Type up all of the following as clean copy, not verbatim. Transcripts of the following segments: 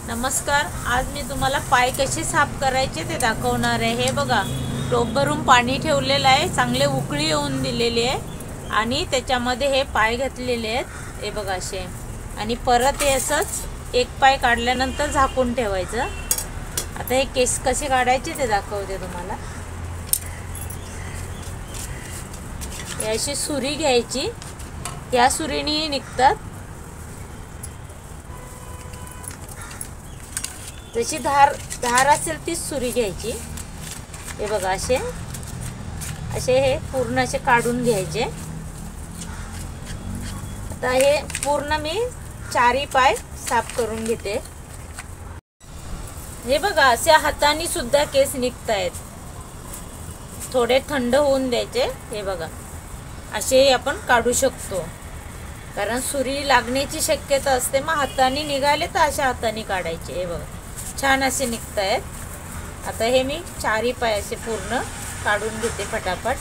नमस्कार, आज मी तुम्हाला पाय कसे साफ करायचे ते दाखवणार आहे। हे बघा, टोप भरून पाणी ठेवलेलं आहे, चांगले उकळी येऊन दिलेली आहे आणि त्याच्यामध्ये हे पाय घातलेले आहेत। हे बघा असे, आणि परत हे असंच एक पाय काढल्यानंतर झाकून ठेवायचं। आता हे केस कसे काढायचे ते दाखवते तुम्हाला। हे अशी सुरी घ्यायची, या सुरीने निघतात। जशी धार असेल तीच सुरी घ्यायची। हे बघा, असे हे पूर्ण असे काढून घ्यायचे। आता हे पूर्ण मी चारी पाय साफ करून घेते। हे बघा, असे हाताने सुद्धा केस निघतायत। थोडे थंड होऊन द्यायचे। हे बघा, असे आपण काढू शकतो, कारण सुरी लागण्याची शक्यता असते। मग हाताने निघाले तर अशा हाताने काढायचे। हे बघा, छान असे निघतायत। आता हे मी चारी पाय असे पूर्ण काढून घेते फटाफट।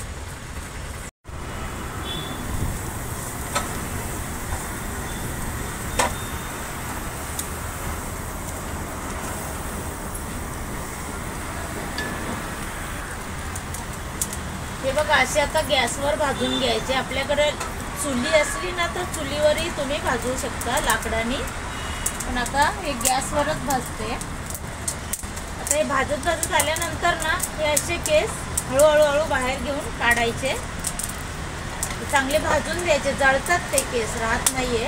हे बघा, असे आता गॅसवर भाजून घ्यायचे। आपल्याकडे चुली असली ना तर चुलीवरही तुम्ही भाजू शकता लाकडाने, पण आता हे गॅसवरच भाजते। आता हे भाजत आल्यानंतर ना हे असे केस हळूहळू बाहेर घेऊन काढायचे। चांगले भाजून द्यायचे, जळतात ते केस, राहत नाहीये।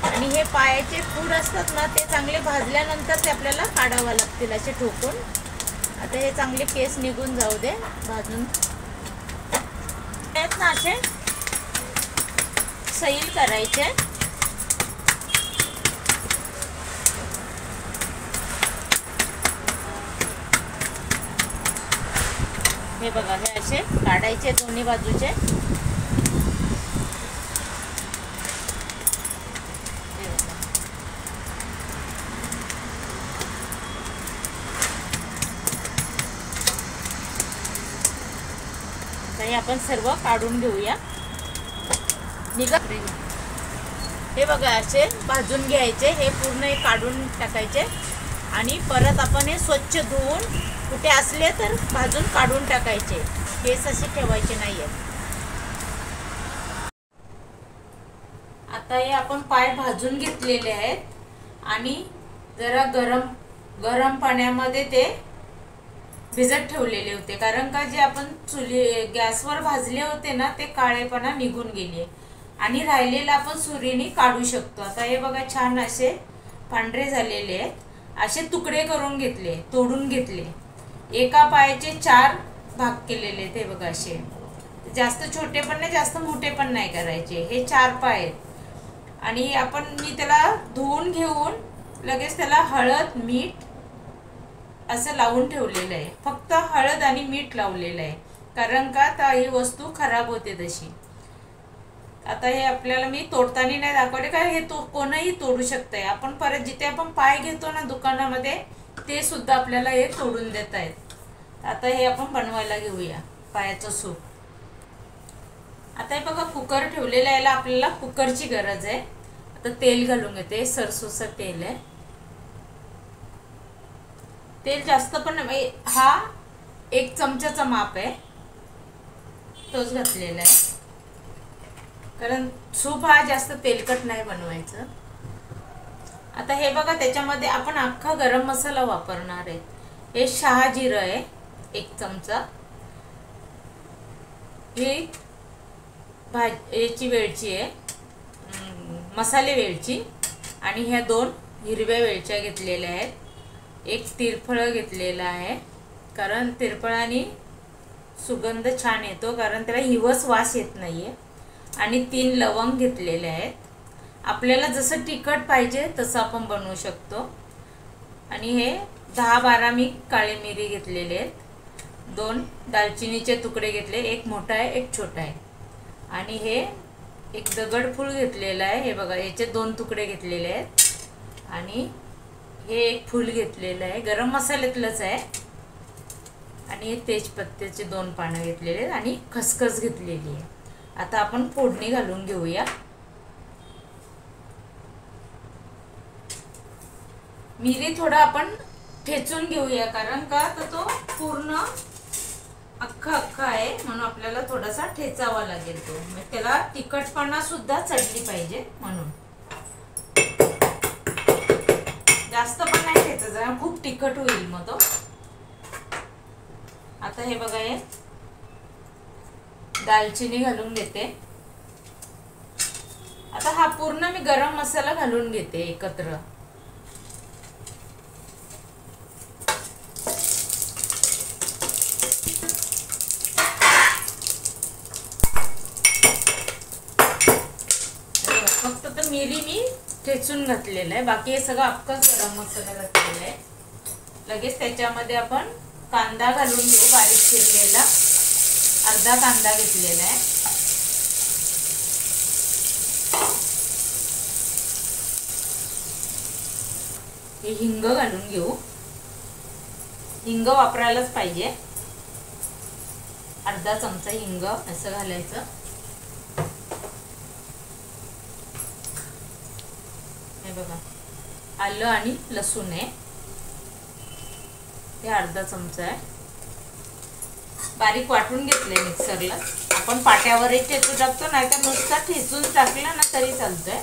आणि हे पायाचे फूड असतात ना, ते चांगले भाजल्यानंतर ते आपल्याला काढावं लागतील असे ठोकून। आता हे चांगले केस निघून जाऊ दे भाजून। आहेत ना असे सैल करायचे। हे बघा, हे असे काढायचे दोन्ही बाजूचे। हे आपण सर्व काढून घेऊया। निघा, हे बघा, असे भाजून घ्यायचे। हे पूर्ण हे काढून टाकायचे आणि परत आपण हे स्वच्छ धुवून कुठे असले तर भाजून काढून टाकायचे। केस असे ठेवायचे नाहीये। आता हे आपण पाय भाजून घेतलेले आहेत आणि जरा गरम पाण्यामध्ये ते भिजत ठेवलेले होते, कारण का जे आपण गॅसवर भाजले होते ना ते काळेपणा निघून गेले आणि राहिलेलं आपण सुरीने काढू शकतो। आता हे बघा, छान असे पांढरे झालेले आहेत। असे तुकडे करून घेतले, तोडून घेतले। एका पायाचे 4 भाग केलेले ते बघा, असे जास्त छोटे पण नाही जास्त मोठे पण नाही करायचे। हे 4 पाय आहेत आणि मी त्याला धुवून घेऊन लगेच त्याला हळद मीठ असं लावून ठेवलेलं आहे। फक्त हळद आणि मीठ लावलेलं आहे, कारण का ही वस्तू खराब होते तशी। आता हे आपल्याला मी तोडताना नाही दाखवले, काय हे कोणीही तोडू शकतंय। आपण परत जिथे आपण पाय घेतो ना दुकानामध्ये, ते सुद्धा आपल्याला हे तोडून देत आहेत। आता हे आपण बनवायला घेऊया पायाचं सूप। आता हे बघा, कुकर ठेवलेला आहे। आपल्याला कुकरची गरज आहे। आता तेल घालून घेते, सरसोचं तेल आहे। तेल जास्त पण नाही, हा 1 चमचाचा माप आहे, तोच घातलेला आहे, कारण सूप हा जास्त तेलकट नाही बनवायचं। आता हे बघा, त्याच्यामध्ये आपण अख्खा गरम मसाला वापरणार आहे। हे शहाजिरं आहे 1 चमचा, ही याची वेलची आहे, मसाले वेलची, आणि ह्या 2 हिरव्या वेलच्या घेतलेल्या आहेत। 1 तिरफळ घेतलेला आहे, कारण तिरफळाने सुगंध छान येतो, कारण त्याला हिवस वास येत नाहीये। आणि 3 लवंग घेतलेले आहेत। आपल्याला जसं तिखट पाहिजे तसं आपण बनवू शकतो। आणि हे 10-12 मी काळी मिरी घेतलेले आहेत। 2 दालचिनीचे तुकडे घेतले, 1 मोठा आहे 1 छोटा आहे। आणि हे 1 दगडफूल घेतलेला आहे। हे बघा, याचे 2 तुकडे घेतलेले आहेत। आणि हे 1 फूल घेतलेलं आहे, गरम मसाल्यातलंच आहे। आणि तेजपत्त्याचे 2 पानं घेतलेले आहेत आणि खसखस घेतलेली आहे। आता आपण फोडणी घालून घेऊया। मिरी थोडा आपण ठेचून घेऊया, कारण का तर तो पूर्ण अख्खा आहे, म्हणून आपल्याला थोडासा ठेचावा लागेल तो, म्हणजे त्याला तिखटपणा सुद्धा चढली पाहिजे म्हणून। जास्त पण नाही ठेचायचा, खूप तिखट होईल मग तो। आता हे बघा, हे दालचिनी घालून घेते। आता हा पूर्ण मी गरम मसाला घालून घेते एकत्र। फक्त तर मिरी मी ठेचून घातलेलं आहे, बाकी हे सगळं अख्खाच गरम मसाला घातलेला आहे। लगेच त्याच्यामध्ये आपण कांदा घालून घेऊ, बारीक चिरलेला अर्धा कांदा घेतलेला आहे। हे हिंग घालून घेऊ, हिंग वापरायलाच पाहिजे, अर्धा चमचा हिंग असं घालायचं। हे बघा, आलं आणि लसूण आहे, हे अर्धा चमचा आहे, बारीक वाटून घेतले मिक्सरला। आपण पाट्यावरही ठेचून टाकतो, नाहीतर नुसता ठेचून टाकला ना तरी चालतोय।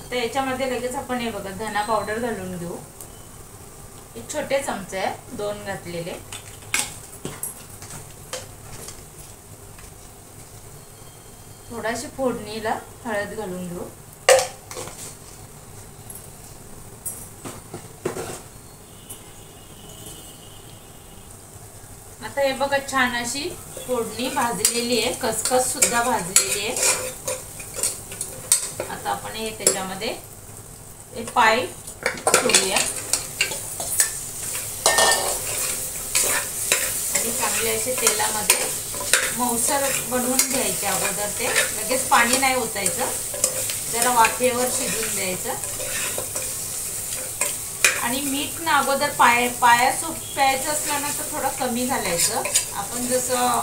आता याच्यामध्ये लगेच आपण हे बघा धना पावडर घालून घेऊ, हे छोटे चमचे आहे, 2 घातलेले। थोडाशी फोडणीला हळद घालून घेऊ। आता हे बघा छान अशी फोडणी भाजलेली आहे, खसखस सुद्धा भाजलेली आहे। आता आपण हे त्याच्यामध्ये हे पाय सोडूया आणि चांगले असे तेलामध्ये मऊसर बनवून घ्यायचे अगोदर, ते लगेच पाणी नाही ओतायचं, जरा वाफेवर शिजून द्यायचं। आणि मीठ ना अगोदर पाया सूप प्यायचं असलं ना तर थोडं कमी घालायचं, आपण जसं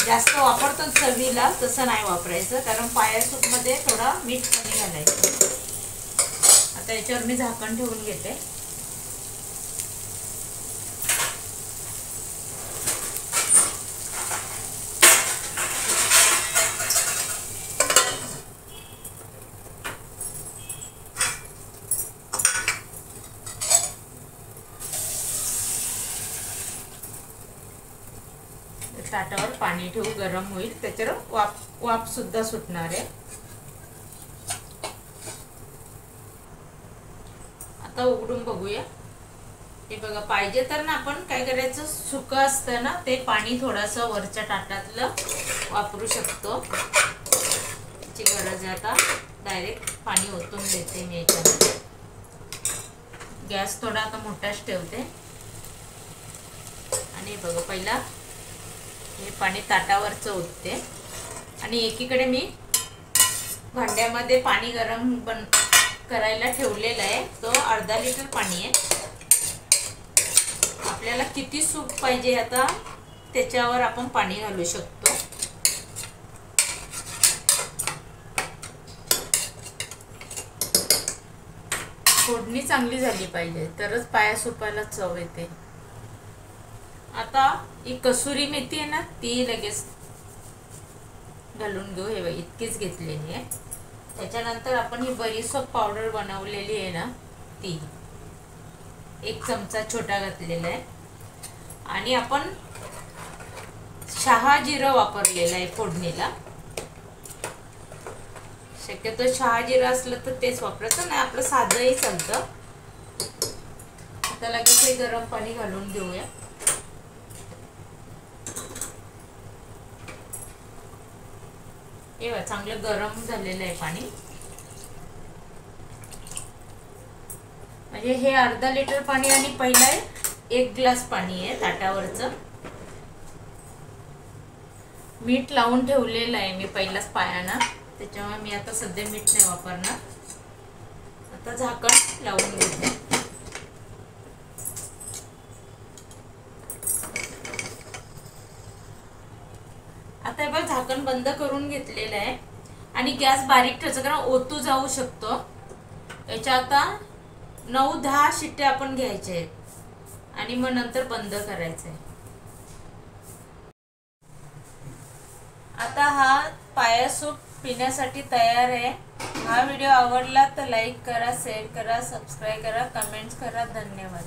जास्त वापरतो चवीला तसं नाही वापरायचं, कारण पाया सूप मध्ये थोडं मीठ कमी घालायचं। आता याच्यावर मी झाकण ठेवून घेते। ताटावर पाणी ठेवू, गरम होईल, त्याच्यावर वाफ सुद्धा सुटणार आहे। आता उघडून बघूया। हे बघा, पाहिजे तर ना आपण काय करायचं, सुकं असतं ना ते पाणी थोडंसं वरच्या ताटातलं वापरू शकतो, त्याची गरज आहे। आता डायरेक्ट पाणी ओतून देते मी याच्यामध्ये, गॅस थोडा आता मोठाच ठेवते। आणि बघा, पहिला हे पाणी ताटावरचं ओतते आणि एकीकडे मी भांड्यामध्ये पाणी गरम करायला ठेवलेलं आहे, तो अर्धा लिटर पाणी आहे। आपल्याला किती सूप पाहिजे आता त्याच्यावर आपण पाणी घालू शकतो। फोडणी चांगली झाली पाहिजे, तरच पाया सुपाला चव येते। आता ही कसुरी मेथी आहे ना, ती लगेच घालून घेऊ, हे बघ इतकीच घेतलेली आहे। त्याच्यानंतर आपण ही बडीशेप पावडर बनवलेली आहे ना, ती 1 चमचा छोटा घातलेला आहे। आणि आपण शहाजिरं वापरलेलं आहे फोडणीला, शक्यतो शहाजिरं असलं तर तेच वापरायचं, नाही आपलं साधंही चालतं। आता लगेच हे गरम पाणी घालून घेऊया। हे चांगलं गरम झालेलं आहे पाणी, म्हणजे हे अर्धा लिटर पाणी आणि पहिला 1 ग्लास पाणी आहे ताटावरचं। मीठ लावून ठेवलेलं आहे मी पहिलाच पायानं, त्याच्यामुळे मी आता सध्या मीठ नाही वापरणार। आता झाकण लावून घेते। आता हे बघ झाकण बंद करून घेतलेलं आहे आणि गॅस बारीक ठेवायचा कारण ओतू जाऊ शकतो। याच्या आता 9-10 शिट्ट्या आपण घ्यायच्या आहेत आणि मग नंतर बंद करायचं आहे। आता हा पाया सूप पिण्यासाठी तयार आहे। हा व्हिडिओ आवडला तर लाईक करा, शेअर करा, सबस्क्राईब करा, कमेंट्स करा। धन्यवाद।